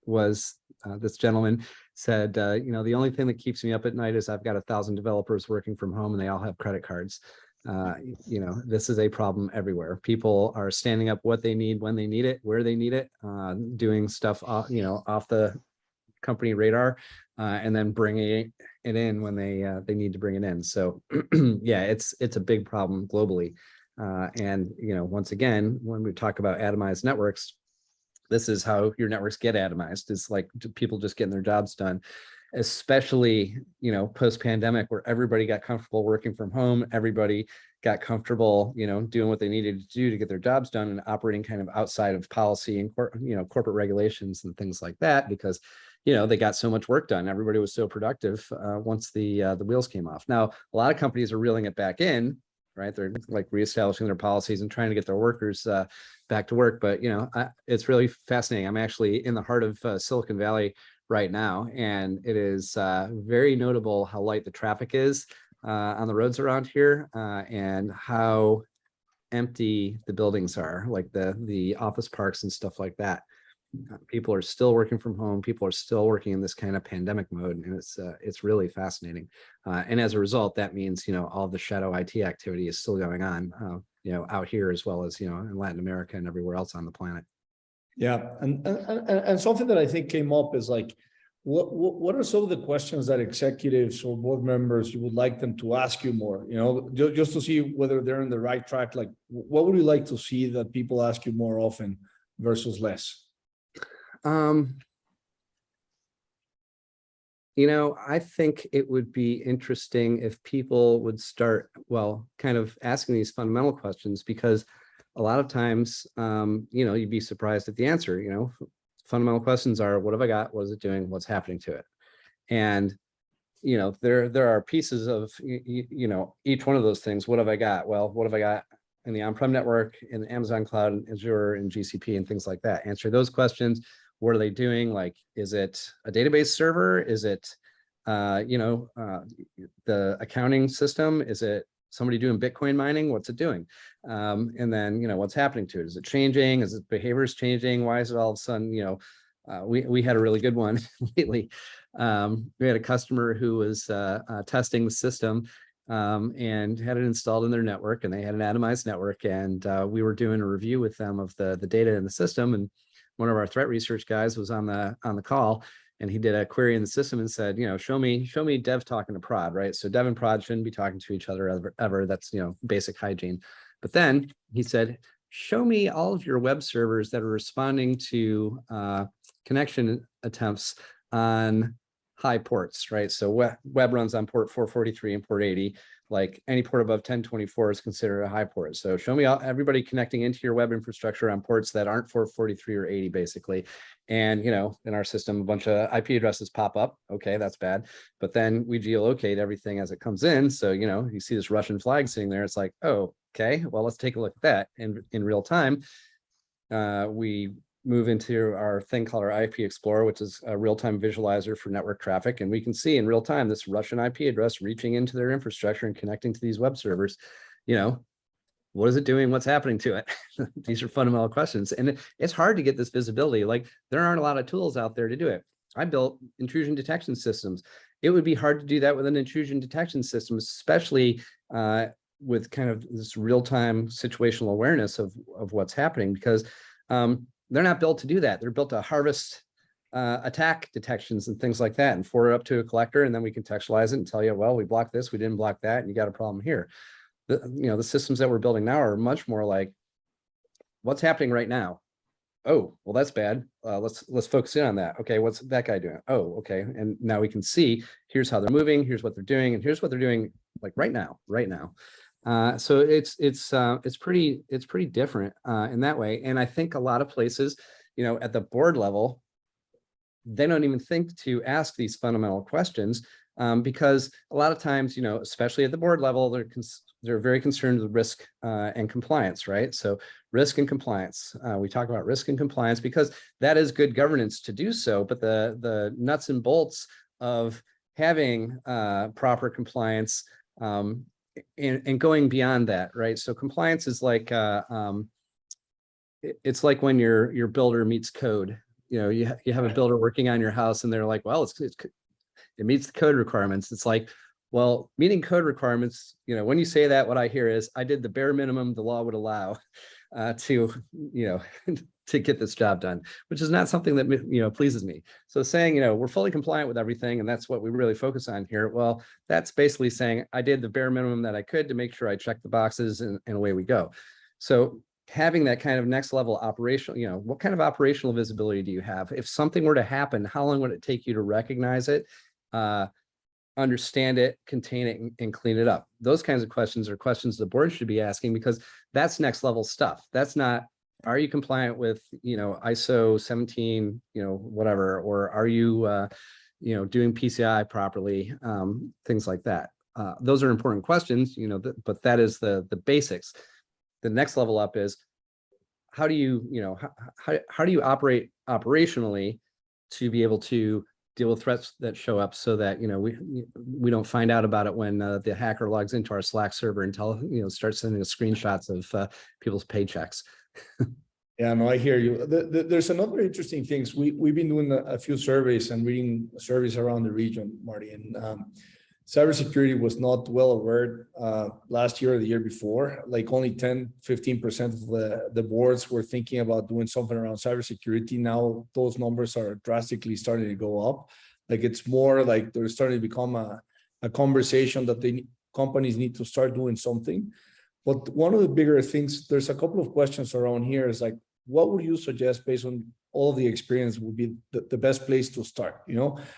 was this gentleman said, the only thing that keeps me up at night is I've got 1,000 developers working from home and they all have credit cards. This is a problem everywhere. People are standing up what they need, when they need it, where they need it, doing stuff, off the company radar, and then bringing it in when they need to bring it in. So yeah, it's a big problem globally. And once again, when we talk about atomized networks, this is how your networks get atomized. It's like people just getting their jobs done, especially, post-pandemic, where everybody got comfortable working from home. Everybody got comfortable, doing what they needed to do to get their jobs done and operating kind of outside of policy and, corporate regulations and things like that, because, they got so much work done. Everybody was so productive once the wheels came off. Now, a lot of companies are reeling it back in, right? They're like reestablishing their policies and trying to get their workers back to work. But, it's really fascinating. I'm actually in the heart of Silicon Valley right now, and it is very notable how light the traffic is on the roads around here, and how empty the buildings are, like the office parks and stuff like that. People are still working from home. People are still working in this kind of pandemic mode, and it's really fascinating. And as a result, that means all the shadow IT activity is still going on, out here as well as in Latin America and everywhere else on the planet. Yeah, and something that I think came up is like, what are some of the questions that executives or board members you would like them to ask you more? Just to see whether they're on the right track. Like, what would you like to see that people ask you more often versus less? I think it would be interesting if people would start, kind of asking these fundamental questions, because a lot of times, you'd be surprised at the answer. Fundamental questions are, what have I got? What is it doing? What's happening to it? And, there are pieces of, each one of those things. What have I got? Well, what have I got in the on-prem network, in Amazon Cloud, and Azure, and GCP, and things like that? Answer those questions. What are they doing? Like, is it a database server? Is it, the accounting system? Is it somebody doing Bitcoin mining? What's it doing? And then, what's happening to it? Is it changing? Is it behaviors changing? Why is it all of a sudden, we had a really good one lately. We had a customer who was testing the system, and had it installed in their network, and they had an atomized network, and we were doing a review with them of the data in the system, and one of our threat research guys was on the call, and he did a query in the system and said, show me dev talking to prod, right? So dev and prod shouldn't be talking to each other ever. That's basic hygiene. But then he said, show me all of your web servers that are responding to connection attempts on high ports, right? So web runs on port 443 and port 80. Like any port above 1024 is considered a high port. So show me everybody connecting into your web infrastructure on ports that aren't 443 or 80, basically. And in our system, a bunch of IP addresses pop up. Okay, that's bad. But then we geolocate everything as it comes in. So you see this Russian flag sitting there. It's like, oh, okay, well, let's take a look at that. And in real time, we move into our thing called our IP Explorer, which is a real-time visualizer for network traffic. And we can see in real time this Russian IP address reaching into their infrastructure and connecting to these web servers. What is it doing? What's happening to it? These are fundamental questions. And it's hard to get this visibility. Like, there aren't a lot of tools out there to do it. I built intrusion detection systems. It would be hard to do that with an intrusion detection system, especially with kind of this real-time situational awareness of what's happening, because they're not built to do that. They're built to harvest attack detections and things like that, and forward up to a collector, and then we contextualize it and tell you, well, we blocked this, we didn't block that, and you got a problem here. The systems that we're building now are much more like, what's happening right now? Oh, well, that's bad. Let's focus in on that. Okay, what's that guy doing? Oh, okay, and now we can see, here's how they're moving, here's what they're doing, and here's what they're doing like right now. So it's pretty different in that way. And I think a lot of places, at the board level, they don't even think to ask these fundamental questions because a lot of times, especially at the board level, they're very concerned with risk and compliance, right? So risk and compliance, we talk about risk and compliance because that is good governance to do so, but the nuts and bolts of having proper compliance and going beyond that, right? So compliance is like it's like when your builder meets code. You have a builder working on your house, and they're like, well, it meets the code requirements. It's like, well, meeting code requirements. When you say that, what I hear is, I did the bare minimum the law would allow to to get this job done, which is not something that pleases me. So saying we're fully compliant with everything, and that's what we really focus on here. Well, that's basically saying I did the bare minimum that I could to make sure I checked the boxes, and away we go. So having that kind of next level operational, what kind of operational visibility do you have? If something were to happen, how long would it take you to recognize it, understand it, contain it, and clean it up? Those kinds of questions are questions the board should be asking, because that's next level stuff. That's not, are you compliant with, ISO 17, whatever, or are you, doing PCI properly, things like that. Those are important questions, but that is the basics. The next level up is, how do you, how do you operate operationally to be able to deal with threats that show up, so that we don't find out about it when the hacker logs into our Slack server and starts sending us screenshots of people's paychecks. Yeah, no, I hear you. There's another interesting things. We've been doing a few surveys and reading surveys around the region, Marty, and cybersecurity was not well aware last year or the year before. Like only 10-15% of the boards were thinking about doing something around cybersecurity. Now those numbers are drastically starting to go up. Like it's more like they're starting to become a conversation that companies need to start doing something. But one of the bigger things, there's a couple of questions around here, is like, what would you suggest based on all of the experience would be the best place to start?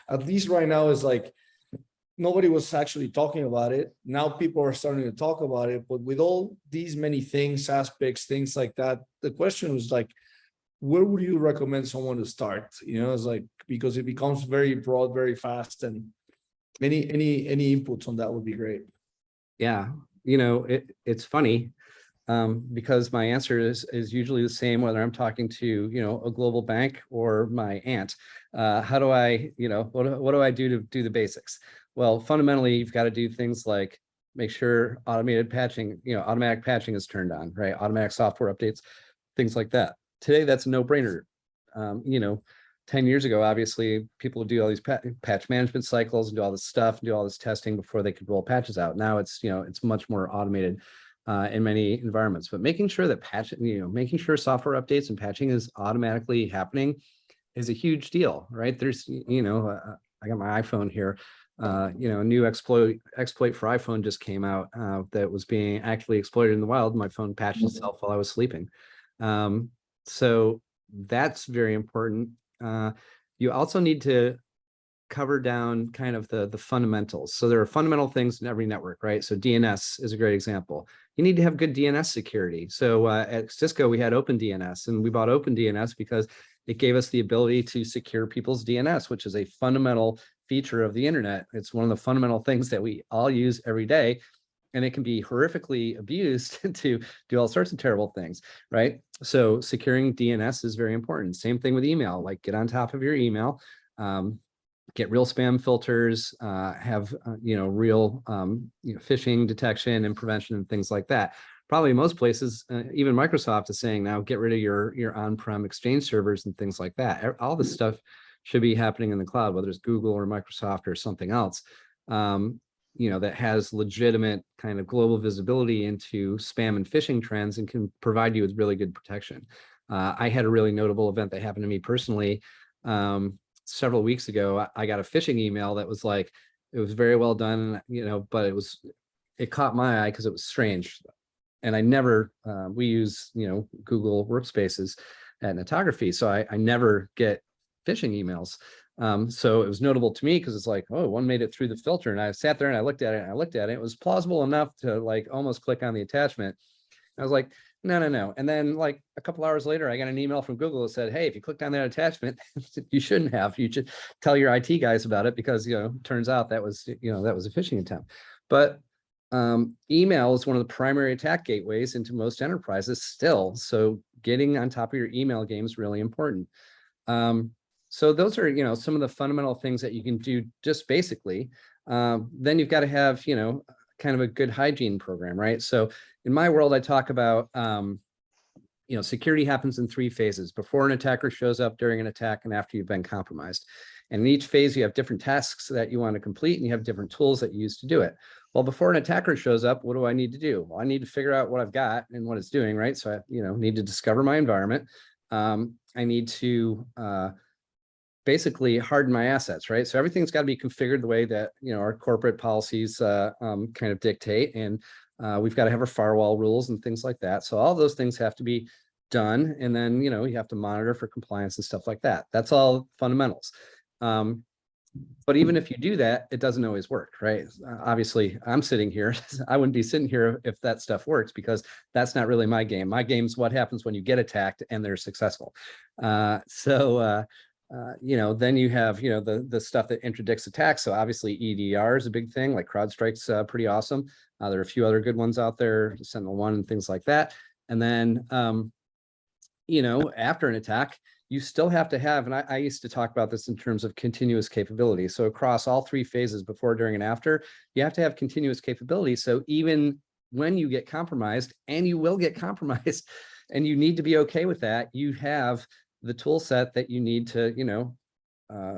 At least right now is like, nobody was actually talking about it. Now people are starting to talk about it, but with all these many things, aspects, things like that, the question was like, where would you recommend someone to start? It's like, because it becomes very broad, very fast, and any inputs on that would be great. Yeah, it's funny because my answer is usually the same, whether I'm talking to, a global bank or my aunt. How do I, what do I do to do the basics? Well, fundamentally, you've got to do things like make sure automatic patching is turned on, right? Automatic software updates, things like that. Today, that's a no-brainer. 10 years ago, obviously, people would do all these patch management cycles and do all this stuff, do all this testing before they could roll patches out. Now it's, it's much more automated in many environments, but making sure that making sure software updates and patching is automatically happening is a huge deal, right? There's, I got my iPhone here. A new exploit for iPhone just came out that was being actively exploited in the wild. My phone patched itself while I was sleeping. So that's very important. You also need to cover down kind of the fundamentals. So there are fundamental things in every network, right? So DNS is a great example. You need to have good DNS security. So at Cisco, we had OpenDNS, and we bought OpenDNS because it gave us the ability to secure people's DNS, which is a fundamental feature of the internet. It's one of the fundamental things that we all use every day, and it can be horrifically abused to do all sorts of terrible things, right? So securing DNS is very important. Same thing with email, like get on top of your email, get real spam filters, have real phishing detection and prevention and things like that. Probably most places, even Microsoft is saying now, get rid of your on-prem Exchange servers and things like that. All this stuff should be happening in the cloud, whether it's Google or Microsoft or something else, that has legitimate kind of global visibility into spam and phishing trends and can provide you with really good protection. I had a really notable event that happened to me personally. Several weeks ago, I got a phishing email that was like, it was very well done, but it caught my eye because it was strange. And I never, we use, Google Workspaces at Netography. So I never get phishing emails. So it was notable to me because it's like, oh, one made it through the filter. And I sat there and I looked at it and I looked at it. It was plausible enough to like almost click on the attachment. I was like, no. And then like a couple hours later, I got an email from Google that said, hey, if you clicked on that attachment, you shouldn't have. You should tell your IT guys about it because, turns out that was, that was a phishing attempt. But email is one of the primary attack gateways into most enterprises still. So getting on top of your email game is really important. So those are, some of the fundamental things that you can do just basically. Then you've got to have, kind of a good hygiene program, right? So in my world, I talk about, security happens in 3 phases: before an attacker shows up, during an attack, and after you've been compromised. And in each phase, you have different tasks that you want to complete, and you have different tools that you use to do it. Well, before an attacker shows up, what do I need to do? Well, I need to figure out what I've got and what it's doing, right? So I, need to discover my environment. I need to basically harden my assets, right? So everything's got to be configured the way that, our corporate policies kind of dictate. And we've got to have our firewall rules and things like that. So all those things have to be done. And then, you have to monitor for compliance and stuff like that. That's all fundamentals. But even if you do that, it doesn't always work, right? Obviously, I'm sitting here. I wouldn't be sitting here if that stuff works, because that's not really my game. My game's what happens when you get attacked and they're successful. Then you have, the stuff that interdicts attacks. So obviously EDR is a big thing, like CrowdStrike's pretty awesome. There are a few other good ones out there, Sentinel-1 and things like that. And then, after an attack, you still have to have, and I used to talk about this in terms of continuous capability. So across all 3 phases, before, during, and after, you have to have continuous capability. So even when you get compromised, and you will get compromised, and you need to be okay with that, you have the tool set that you need to,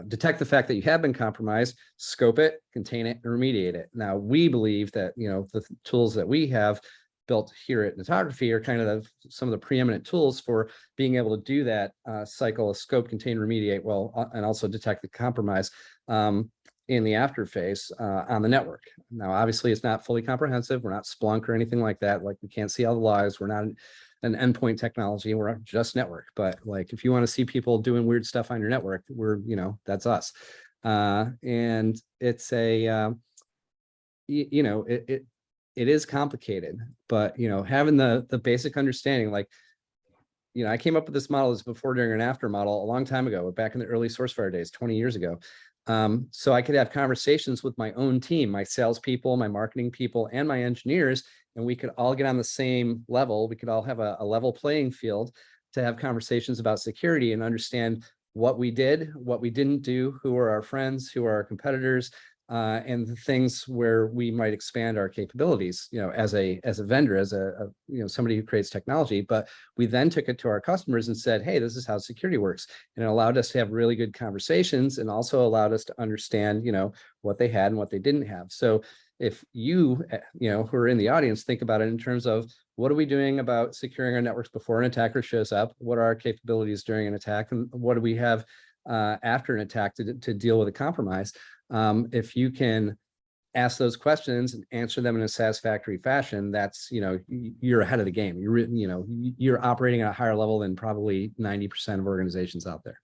detect the fact that you have been compromised, scope it, contain it, and remediate it. Now, we believe that, the tools that we have built here at Netography are kind of some of the preeminent tools for being able to do that cycle of scope, contain, remediate, and also detect the compromise in the after phase on the network. Now, obviously, it's not fully comprehensive. We're not Splunk or anything like that. Like, we can't see all the logs. We're not an endpoint technology. We're just network. But like, if you want to see people doing weird stuff on your network, that's us. And it's a, it is complicated, but having the basic understanding, like, I came up with this model as before, during, and after model a long time ago, back in the early SourceFire days, 20 years ago. So I could have conversations with my own team, my salespeople, my marketing people, and my engineers, and we could all get on the same level. We could all have a level playing field to have conversations about security and understand what we did, what we didn't do, who are our friends, who are our competitors, and the things where we might expand our capabilities, as a vendor, as somebody who creates technology. But we then took it to our customers and said, hey, this is how security works. And it allowed us to have really good conversations, and also allowed us to understand, what they had and what they didn't have. So if you, who are in the audience, think about it in terms of, what are we doing about securing our networks before an attacker shows up? What are our capabilities during an attack? And what do we have after an attack to deal with a compromise? If you can ask those questions and answer them in a satisfactory fashion, that's, you're ahead of the game. You're operating at a higher level than probably 90% of organizations out there.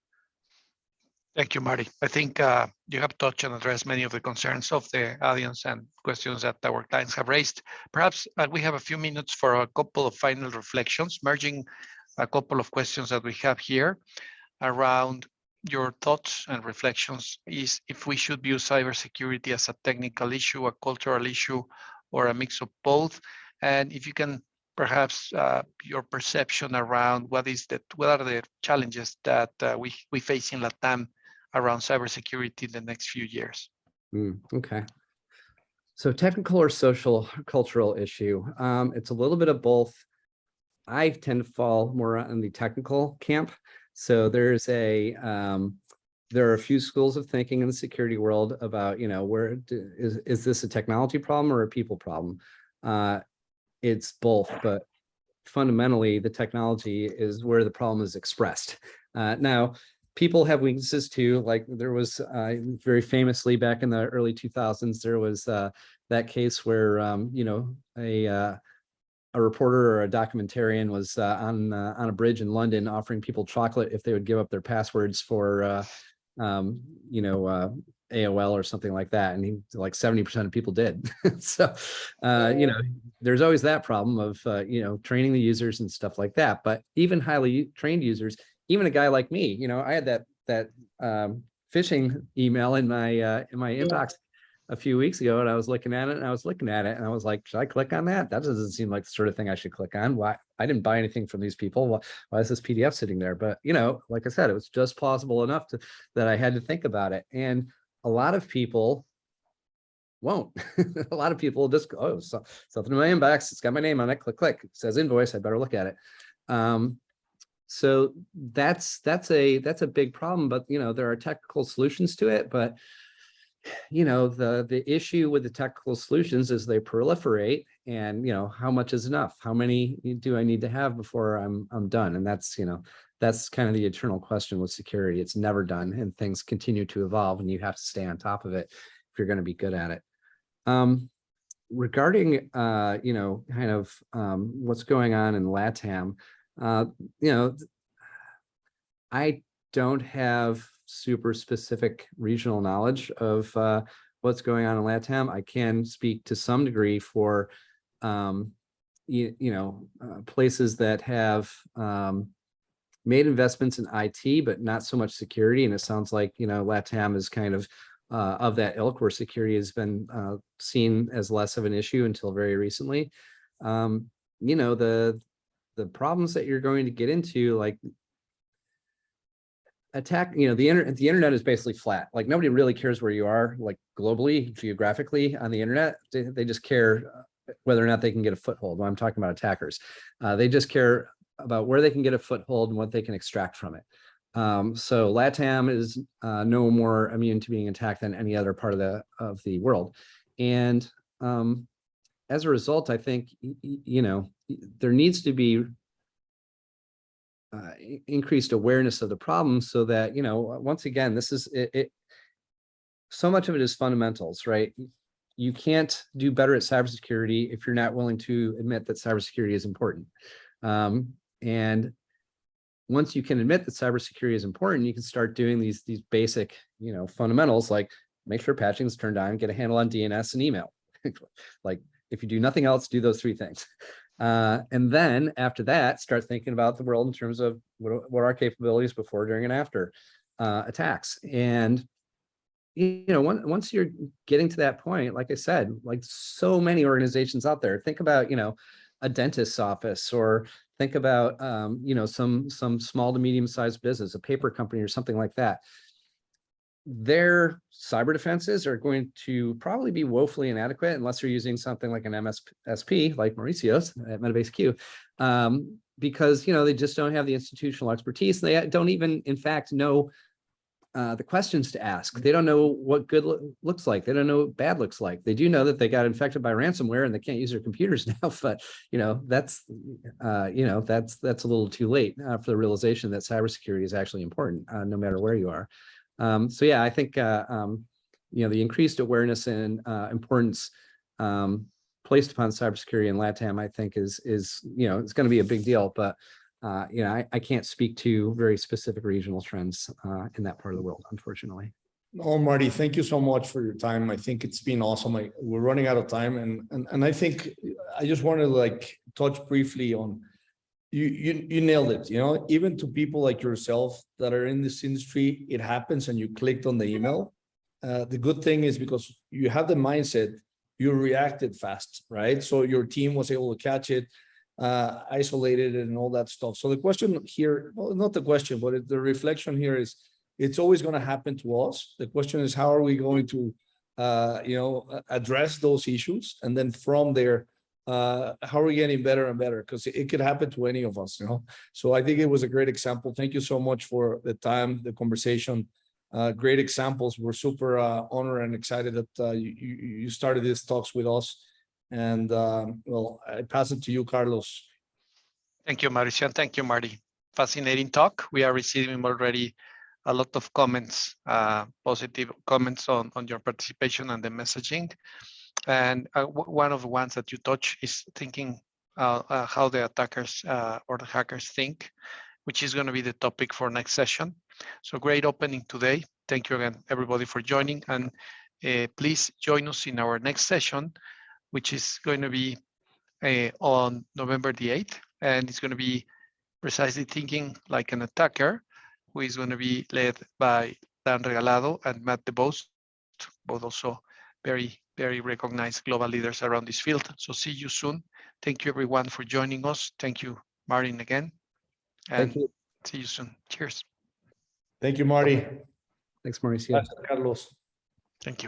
Thank you, Marty. I think you have touched and addressed many of the concerns of the audience and questions that our clients have raised. Perhaps we have a few minutes for a couple of final reflections, merging a couple of questions that we have here around your thoughts and reflections is if we should view cybersecurity as a technical issue, a cultural issue, or a mix of both. And if you can perhaps your perception around what are the challenges that we face in LATAM around cybersecurity in the next few years. Okay. So technical or social cultural issue. It's a little bit of both. I tend to fall more on the technical camp. So there are a few schools of thinking in the security world about, where is this a technology problem or a people problem? It's both, but fundamentally the technology is where the problem is expressed. Now, people have weaknesses too. Like there was very famously back in the early 2000s, there was that case where, a reporter or a documentarian was on a bridge in London offering people chocolate if they would give up their passwords for, AOL or something like that. And like 70% of people did. So, there's always that problem of, training the users and stuff like that. But even highly trained users, even a guy like me, I had that phishing email in my inbox a few weeks ago, and I was looking at it and I was like, should I click on that? That doesn't seem like the sort of thing I should click on. Why? I didn't buy anything from these people. Why is this PDF sitting there? But, like I said, it was just plausible enough that I had to think about it. And a lot of people won't. A lot of people just go, oh, something in my inbox, it's got my name on it, click. It says invoice, I better look at it. So that's a big problem, but there are technical solutions to it. But the issue with the technical solutions is they proliferate, and how much is enough? How many do I need to have before I'm done? And that's kind of the eternal question with security. It's never done, and things continue to evolve, and you have to stay on top of it if you're going to be good at it. Regarding kind of what's going on in LATAM, I don't have super specific regional knowledge of what's going on in LATAM. I can speak to some degree for places that have made investments in IT, but not so much security. And it sounds like LATAM is kind of that ilk, where security has been seen as less of an issue until very recently. The problems that you're going to get into, like attack, the internet is basically flat. Like nobody really cares where you are, like globally, geographically on the internet. They just care whether or not they can get a foothold. When I'm talking about attackers, they just care about where they can get a foothold and what they can extract from it. So LATAM is no more immune to being attacked than any other part of the world. And as a result, I think, there needs to be increased awareness of the problem, so that, once again, this is it. So much of it is fundamentals, right? You can't do better at cybersecurity if you're not willing to admit that cybersecurity is important. And once you can admit that cybersecurity is important, you can start doing these basic, fundamentals, like make sure patching is turned on, get a handle on DNS and email. Like if you do nothing else, do those three things. And then after that, start thinking about the world in terms of what are our capabilities before, during, and after attacks. And once you're getting to that point, like I said, like so many organizations out there, think about a dentist's office, or think about some small to medium-sized business, a paper company or something like that. their cyber defenses are going to probably be woefully inadequate unless you're using something like an MSSP like Mauricio's at Metabase Q, because they just don't have the institutional expertise. They don't even, in fact, know the questions to ask. They don't know what good looks like. They don't know what bad looks like. They do know that they got infected by ransomware and they can't use their computers now. But that's that's a little too late for the realization that cybersecurity is actually important, no matter where you are. So yeah, I think the increased awareness and importance placed upon cybersecurity in LATAM, I think is it's going to be a big deal. But I can't speak to very specific regional trends in that part of the world, unfortunately. Oh, Marty, thank you so much for your time. I think it's been awesome. We're running out of time, and I think I just want to touch briefly on you nailed it. Even to people like yourself that are in this industry, it happens and you clicked on the email. The good thing is because you have the mindset, you reacted fast, right? So your team was able to catch it, isolated it, and all that stuff. So the question here, well, not the question, but the reflection here is, it's always going to happen to us. The question is, how are we going to, address those issues? And then from there, how are we getting better and better? Because it could happen to any of us, So I think it was a great example. Thank you so much for the time, the conversation. Great examples. We're super honored and excited that you started these talks with us. And well, I pass it to you, Carlos. Thank you, Mauricio, and thank you, Marty. Fascinating talk. We are receiving already a lot of comments, positive comments on your participation and the messaging. And one of the ones that you touch is thinking how the attackers or the hackers think, which is going to be the topic for next session. So great opening today. Thank you again, everybody, for joining. And please join us in our next session, which is going to be on November the 8th. And it's going to be precisely thinking like an attacker, who is going to be led by Dan Regalado and Matt DeBose, both also very, very recognized global leaders around this field. So see you soon. Thank you, everyone, for joining us. Thank you, Martin, again. And Thank you. see you soon. Cheers. Thank you, Marty. Thanks, Mauricio. Gracias, Carlos. Thank you.